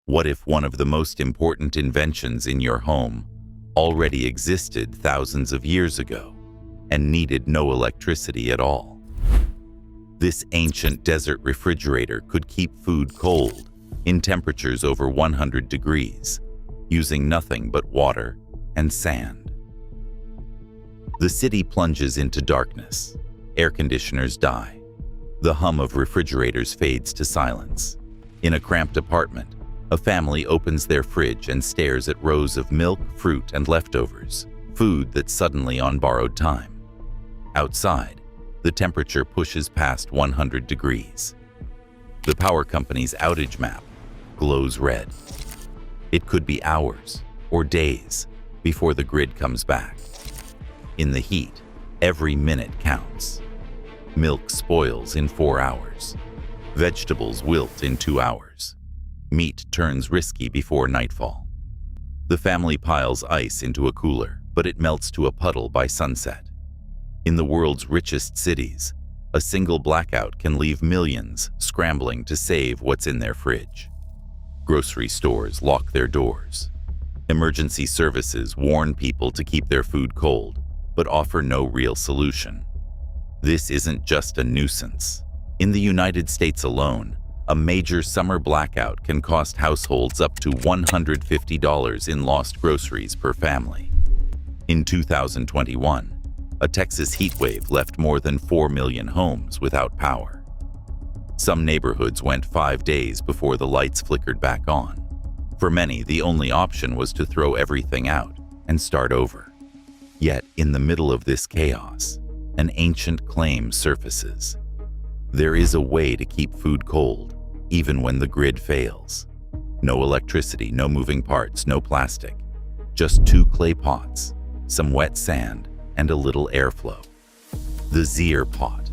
What if one of the most important inventions in your home already existed thousands of years ago and needed no electricity at all? This ancient desert refrigerator could keep food cold in temperatures over 100 degrees, using nothing but water and sand. The city plunges into darkness. Air conditioners die. The hum of refrigerators fades to silence. In a cramped apartment, a family opens their fridge and stares at rows of milk, fruit, and leftovers, food that's suddenly on borrowed time. Outside, the temperature pushes past 100 degrees. The power company's outage map glows red. It could be hours or days before the grid comes back. In the heat, every minute counts. Milk spoils in 4 hours. Vegetables wilt in 2 hours. Meat turns risky before nightfall. The family piles ice into a cooler, but it melts to a puddle by sunset. In the world's richest cities, a single blackout can leave millions scrambling to save what's in their fridge. Grocery stores lock their doors. Emergency services warn people to keep their food cold, but offer no real solution. This isn't just a nuisance. In the United States alone, a major summer blackout can cost households up to $150 in lost groceries per family. In 2021, a Texas heatwave left more than 4 million homes without power. Some neighborhoods went 5 days before the lights flickered back on. For many, the only option was to throw everything out and start over. Yet, in the middle of this chaos, an ancient claim surfaces. There is a way to keep food cold, even when the grid fails. No electricity, no moving parts, no plastic. Just 2 clay pots, some wet sand, and a little airflow. The Zier pot.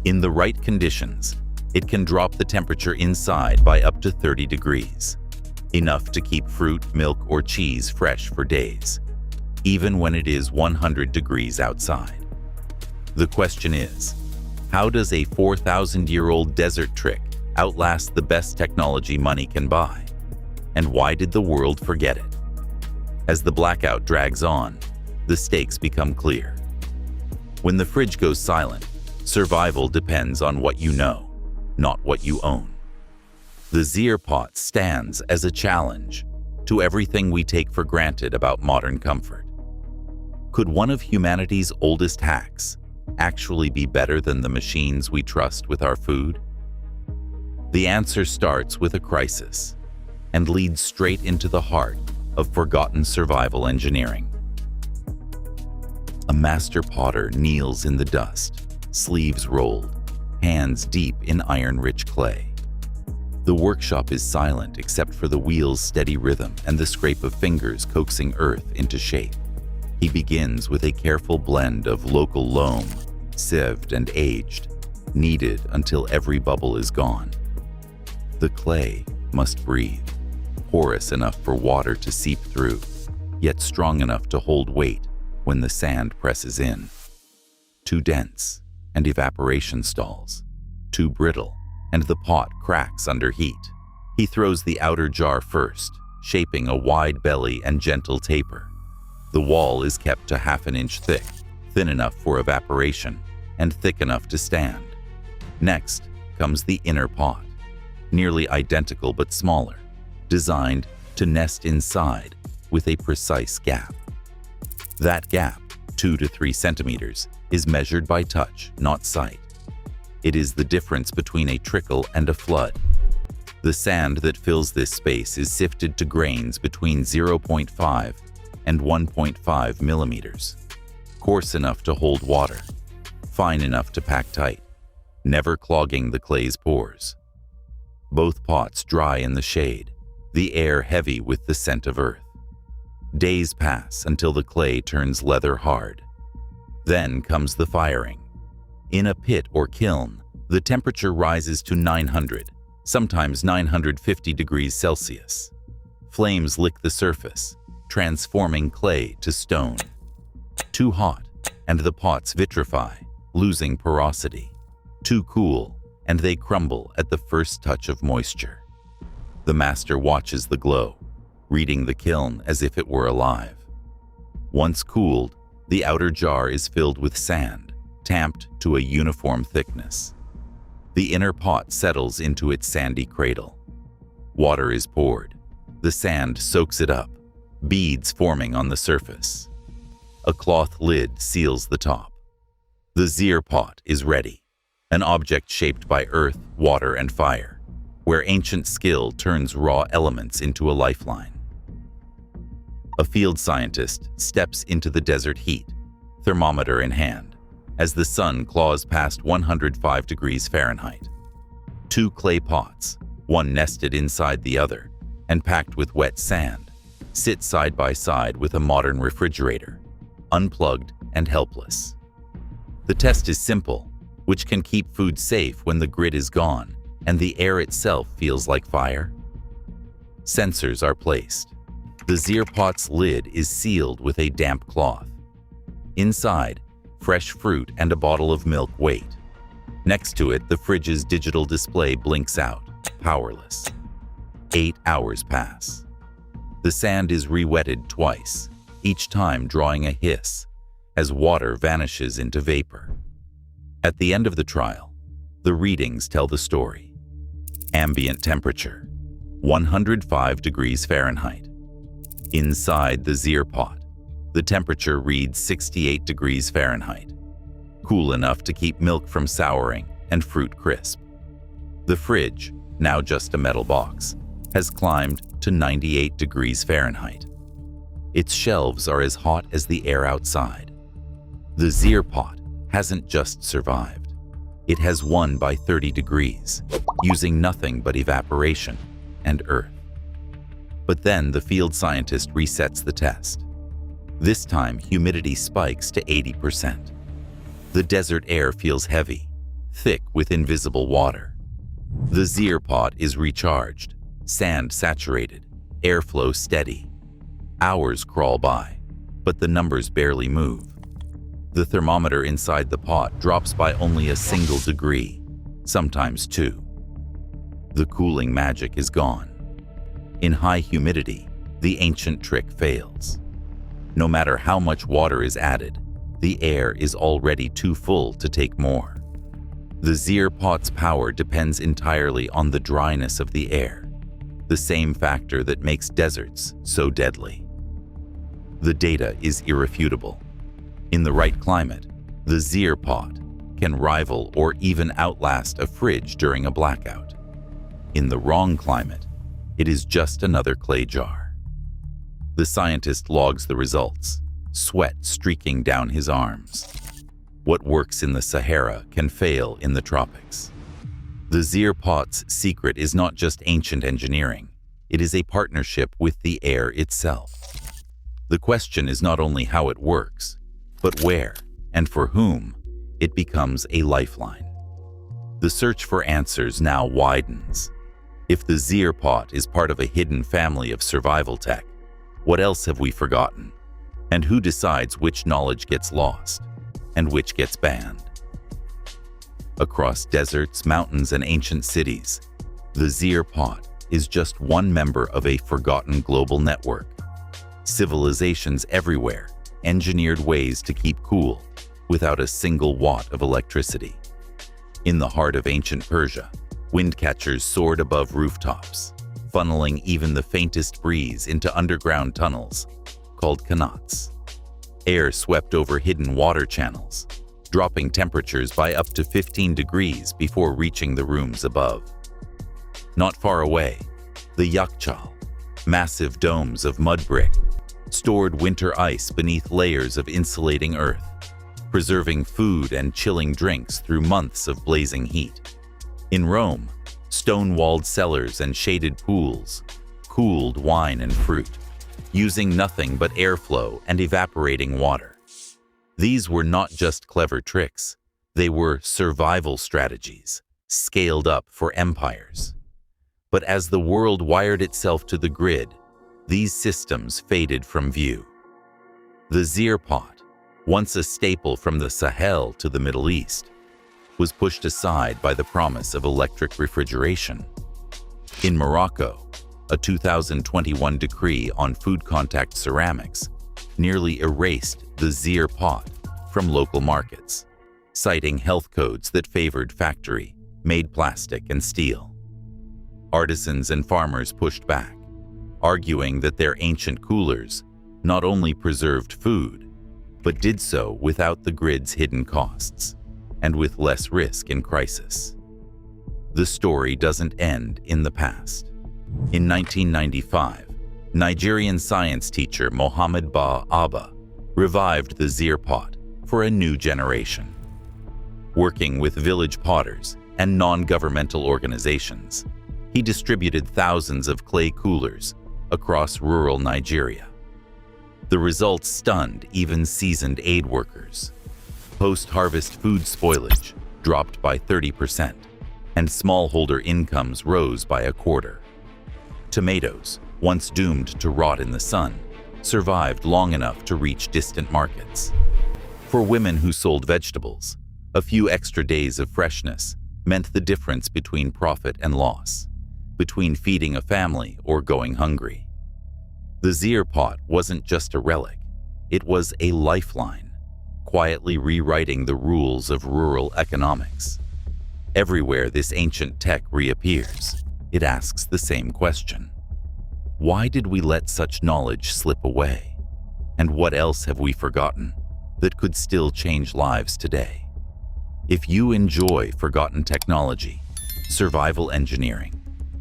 In the right conditions, it can drop the temperature inside by up to 30 degrees, enough to keep fruit, milk, or cheese fresh for days, even when it is 100 degrees outside. The question is, how does a 4,000-year-old desert trick outlast the best technology money can buy? And why did the world forget it? As the blackout drags on, the stakes become clear. When the fridge goes silent, survival depends on what you know, not what you own. The Zier pot stands as a challenge to everything we take for granted about modern comfort. Could one of humanity's oldest hacks actually be better than the machines we trust with our food? The answer starts with a crisis and leads straight into the heart of forgotten survival engineering. A master potter kneels in the dust, sleeves rolled, hands deep in iron-rich clay. The workshop is silent except for the wheel's steady rhythm and the scrape of fingers coaxing earth into shape. He begins with a careful blend of local loam, sieved and aged, kneaded until every bubble is gone. The clay must breathe, porous enough for water to seep through, yet strong enough to hold weight when the sand presses in. Too dense, and evaporation stalls. Too brittle, and the pot cracks under heat. He throws the outer jar first, shaping a wide belly and gentle taper. The wall is kept to half an inch thick, thin enough for evaporation, and thick enough to stand. Next comes the inner pot, nearly identical but smaller, designed to nest inside with a precise gap. That gap, 2 to 3 centimeters, is measured by touch, not sight. It is the difference between a trickle and a flood. The sand that fills this space is sifted to grains between 0.5 and 1.5 millimeters, coarse enough to hold water, fine enough to pack tight, never clogging the clay's pores. Both pots dry in the shade, the air heavy with the scent of earth. Days pass until the clay turns leather hard. Then comes the firing. In a pit or kiln, the temperature rises to 900, sometimes 950 degrees Celsius. Flames lick the surface, transforming clay to stone. Too hot, and the pots vitrify, losing porosity. Too cool, and they crumble at the first touch of moisture. The master watches the glow, reading the kiln as if it were alive. Once cooled, the outer jar is filled with sand, tamped to a uniform thickness. The inner pot settles into its sandy cradle. Water is poured. The sand soaks it up, beads forming on the surface. A cloth lid seals the top. The Zier pot is ready, an object shaped by earth, water, and fire, where ancient skill turns raw elements into a lifeline. A field scientist steps into the desert heat, thermometer in hand, as the sun claws past 105 degrees Fahrenheit. Two clay pots, one nested inside the other and packed with wet sand, sit side by side with a modern refrigerator, unplugged and helpless. The test is simple, which can keep food safe when the grid is gone and the air itself feels like fire. Sensors are placed. The Zier pot's lid is sealed with a damp cloth. Inside, fresh fruit and a bottle of milk wait. Next to it, the fridge's digital display blinks out, powerless. 8 hours pass. The sand is re-wetted twice, each time drawing a hiss, as water vanishes into vapor. At the end of the trial, the readings tell the story. Ambient temperature, 105 degrees Fahrenheit. Inside the Zier pot, the temperature reads 68 degrees Fahrenheit, cool enough to keep milk from souring and fruit crisp. The fridge, now just a metal box, has climbed to 98 degrees Fahrenheit. Its shelves are as hot as the air outside. The Zier pot hasn't just survived. It has won by 30 degrees, using nothing but evaporation and earth. But then the field scientist resets the test. This time, humidity spikes to 80%. The desert air feels heavy, thick with invisible water. The Zier pot is recharged, sand saturated, airflow steady. Hours crawl by, but the numbers barely move. The thermometer inside the pot drops by only a single degree, sometimes 2. The cooling magic is gone. In high humidity, the ancient trick fails. No matter how much water is added, the air is already too full to take more. The Zier pot's power depends entirely on the dryness of the air, the same factor that makes deserts so deadly. The data is irrefutable. In the right climate, the Zier pot can rival or even outlast a fridge during a blackout. In the wrong climate, it is just another clay jar. The scientist logs the results, sweat streaking down his arms. What works in the Sahara can fail in the tropics. The Zier pot's secret is not just ancient engineering, it is a partnership with the air itself. The question is not only how it works, but where and for whom it becomes a lifeline. The search for answers now widens. If the Zier pot is part of a hidden family of survival tech, what else have we forgotten? And who decides which knowledge gets lost and which gets banned? Across deserts, mountains, and ancient cities, the Zier pot is just one member of a forgotten global network. Civilizations everywhere engineered ways to keep cool without a single watt of electricity. In the heart of ancient Persia, wind catchers soared above rooftops, funneling even the faintest breeze into underground tunnels called qanats. Air swept over hidden water channels, dropping temperatures by up to 15 degrees before reaching the rooms above. Not far away, the Yakchal, massive domes of mud brick, stored winter ice beneath layers of insulating earth, preserving food and chilling drinks through months of blazing heat. In Rome, stone-walled cellars and shaded pools cooled wine and fruit, using nothing but airflow and evaporating water. These were not just clever tricks, they were survival strategies, scaled up for empires. But as the world wired itself to the grid, these systems faded from view. The Zier pot, once a staple from the Sahel to the Middle East, was pushed aside by the promise of electric refrigeration. In Morocco, a 2021 decree on food contact ceramics nearly erased the zir pot from local markets, citing health codes that favored factory-made plastic and steel. Artisans and farmers pushed back, arguing that their ancient coolers not only preserved food, but did so without the grid's hidden costs and with less risk in crisis. The story doesn't end in the past. In 1995, Nigerian science teacher Mohammed Ba Abba revived the zir pot for a new generation. Working with village potters and non-governmental organizations, he distributed thousands of clay coolers across rural Nigeria. The results stunned even seasoned aid workers. Post-harvest food spoilage dropped by 30%, and smallholder incomes rose by a quarter. Tomatoes, once doomed to rot in the sun, survived long enough to reach distant markets. For women who sold vegetables, a few extra days of freshness meant the difference between profit and loss, between feeding a family or going hungry. The zir pot wasn't just a relic, it was a lifeline, quietly rewriting the rules of rural economics. Everywhere this ancient tech reappears, it asks the same question. Why did we let such knowledge slip away? And what else have we forgotten that could still change lives today? If you enjoy forgotten technology, survival engineering,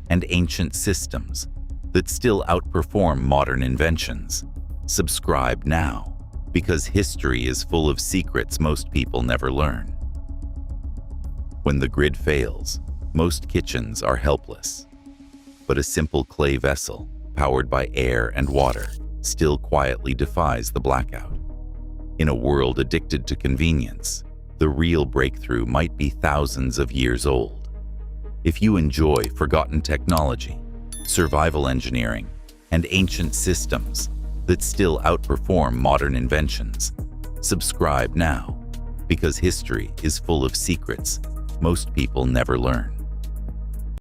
and ancient systems that still outperform modern inventions, subscribe now, because history is full of secrets most people never learn. When the grid fails, most kitchens are helpless. But a simple clay vessel, powered by air and water, still quietly defies the blackout. In a world addicted to convenience, the real breakthrough might be thousands of years old. If you enjoy forgotten technology, survival engineering, and ancient systems that still outperform modern inventions, subscribe now, because history is full of secrets most people never learn.